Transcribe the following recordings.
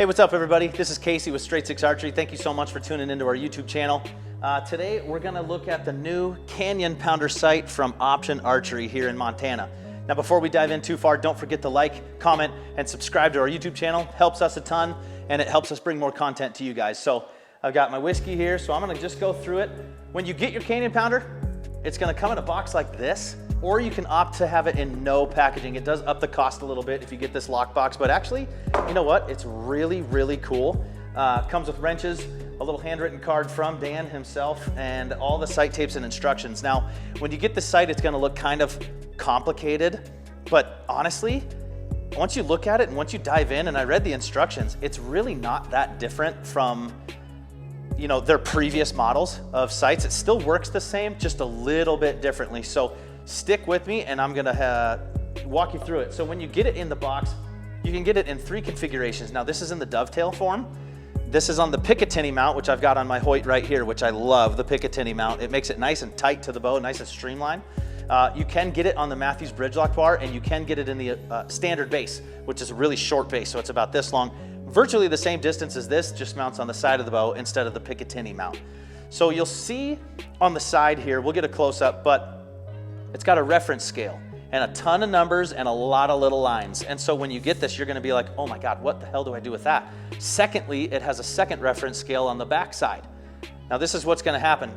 Hey, what's up everybody? This is Casey with Straight Six Archery. Thank you so much for tuning into our YouTube channel. Today we're gonna look at the new Canyon Pounder sight from Option Archery here in Montana. Now before we dive in too far, don't forget to like, comment, and subscribe to our YouTube channel. Helps us a ton and it helps us bring more content to you guys. So I've got my whiskey here, so I'm gonna just go through it. When you get your Canyon Pounder, it's gonna come in a box like this, or you can opt to have it in no packaging. It does up the cost a little bit if you get this lock box, but actually, you know what? It's really, really cool. Comes with wrenches, a little handwritten card from Dan himself, and all the sight tapes and instructions. Now, when you get the sight, it's gonna look kind of complicated, but honestly, once you look at it and once you dive in, and I read the instructions, it's really not that different from their previous models of sights. It still works the same, just a little bit differently. So stick with me and I'm gonna walk you through it. So when you get it in the box, you can get it in 3 configurations. Now this is in the Dovetail form. This is on the Picatinny mount, which I've got on my Hoyt right here, which I love the Picatinny mount. It makes it nice and tight to the bow, nice and streamlined. You can get it on the Mathews Bridgelock bar, and you can get it in the standard base, which is a really short base, so it's about this long. Virtually the same distance as this, just mounts on the side of the bow instead of the Picatinny mount. So you'll see on the side here, we'll get a close-up, but it's got a reference scale and a ton of numbers and a lot of little lines. And so when you get this, you're gonna be like, oh my God, what the hell do I do with that? Secondly, it has a second reference scale on the back side. Now this is what's gonna happen.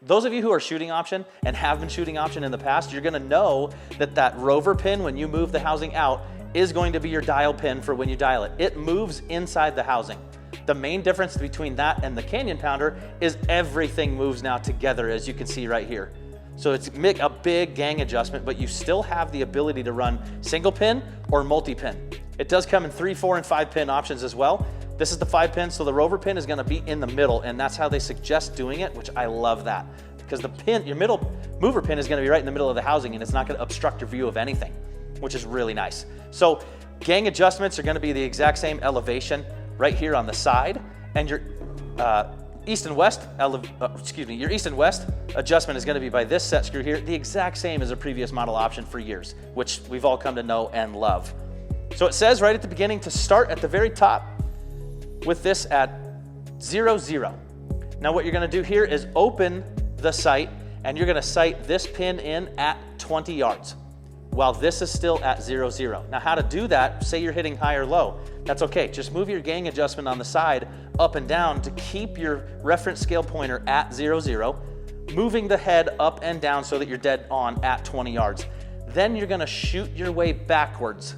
Those of you who are shooting option and have been shooting option in the past, you're gonna know that that rover pin, when you move the housing out, is going to be your dial pin for when you dial it. It moves inside the housing. The main difference between that and the Canyon Pounder is everything moves now together, as you can see right here. So it's a big gang adjustment, but you still have the ability to run single pin or multi-pin. It does come in 3, 4, and 5 pin options as well. This is the 5 pin, so the rover pin is gonna be in the middle, and that's how they suggest doing it, which I love that. Because the pin, your middle mover pin is gonna be right in the middle of the housing, and it's not gonna obstruct your view of anything, which is really nice. So gang adjustments are gonna be the exact same elevation right here on the side, and your east and west adjustment is gonna be by this set screw here, the exact same as a previous model option for years, which we've all come to know and love. So it says right at the beginning to start at the very top with this at 0, 0. Now what you're gonna do here is open the sight, and you're gonna sight this pin in at 20 yards while this is still at 0, 0. Now how to do that, say you're hitting high or low, that's okay. Just move your gang adjustment on the side up and down to keep your reference scale pointer at 0, 0, moving the head up and down so that you're dead on at 20 yards. Then you're gonna shoot your way backwards,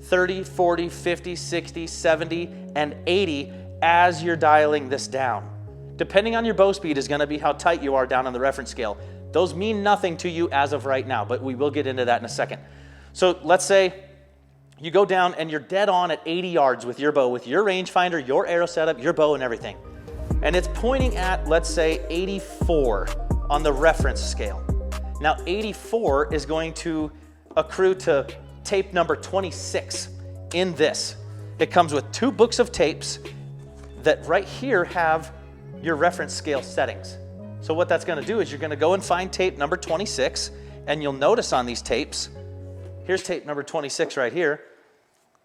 30, 40, 50, 60, 70, and 80 as you're dialing this down. Depending on your bow speed is gonna be how tight you are down on the reference scale. Those mean nothing to you as of right now, but we will get into that in a second. So let's say you go down and you're dead on at 80 yards with your bow, with your rangefinder, your arrow setup, your bow and everything. And it's pointing at, let's say, 84 on the reference scale. Now 84 is going to accrue to tape number 26 in this. It comes with 2 books of tapes that right here have your reference scale settings. So what that's gonna do is you're gonna go and find tape number 26, and you'll notice on these tapes, here's tape number 26 right here,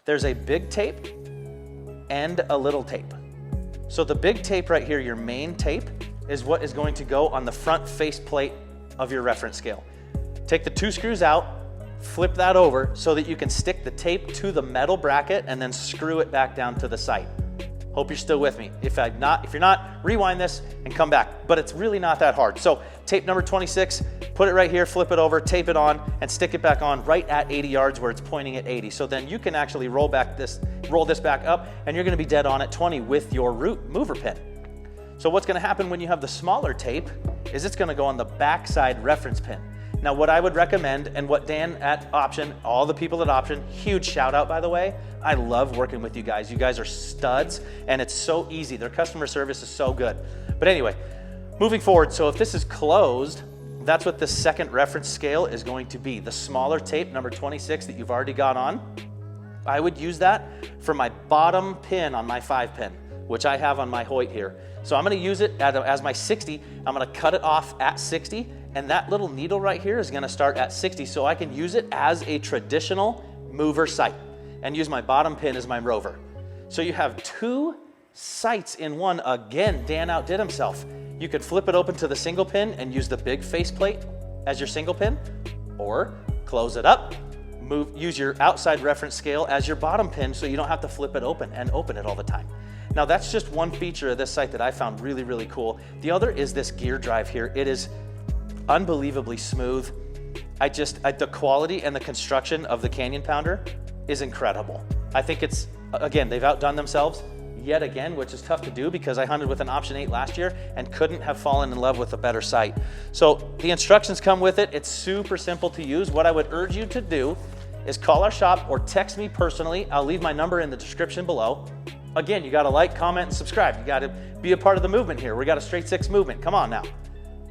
there's a big tape and a little tape. So the big tape right here, your main tape, is what is going to go on the front face plate of your reference scale. Take the 2 screws out, flip that over so that you can stick the tape to the metal bracket and then screw it back down to the sight. Hope you're still with me. If you're not, rewind this and come back. But it's really not that hard. So tape number 26, put it right here, flip it over, tape it on, and stick it back on right at 80 yards where it's pointing at 80. So then you can actually roll this back up, and you're gonna be dead on at 20 with your root mover pin. So what's gonna happen when you have the smaller tape is it's gonna go on the backside reference pin. Now what I would recommend, and what Dan at Option, all the people at Option, huge shout out by the way, I love working with you guys. You guys are studs and it's so easy. Their customer service is so good. But anyway, moving forward, so if this is closed, that's what the second reference scale is going to be. The smaller tape, number 26 that you've already got on, I would use that for my bottom pin on my 5 pin, which I have on my Hoyt here. So I'm gonna use it as my 60, I'm gonna cut it off at 60, and that little needle right here is gonna start at 60, so I can use it as a traditional mover sight and use my bottom pin as my rover. So you have 2 sights in one. Again, Dan outdid himself. You could flip it open to the single pin and use the big faceplate as your single pin, or close it up, use your outside reference scale as your bottom pin so you don't have to flip it open and open it all the time. Now that's just one feature of this sight that I found really, really cool. The other is this gear drive here. It is unbelievably smooth. The quality and the construction of the Canyon Pounder is incredible. I think it's, again, they've outdone themselves yet again, which is tough to do because I hunted with an Option 8 last year and couldn't have fallen in love with a better sight. So the instructions come with it. It's super simple to use. What I would urge you to do is call our shop or text me personally. I'll leave my number in the description below. Again, you gotta like, comment, and subscribe. You gotta be a part of the movement here. We got a straight 6 movement, come on now.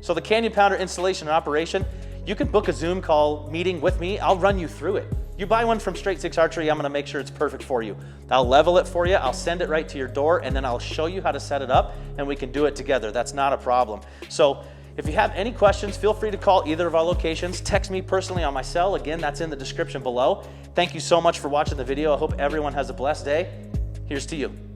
So the Canyon Pounder installation and operation, you can book a Zoom call meeting with me. I'll run you through it. You buy one from Straight 6 Archery, I'm gonna make sure it's perfect for you. I'll level it for you, I'll send it right to your door, and then I'll show you how to set it up, and we can do it together. That's not a problem. So if you have any questions, feel free to call either of our locations. Text me personally on my cell. Again, that's in the description below. Thank you so much for watching the video. I hope everyone has a blessed day. Here's to you.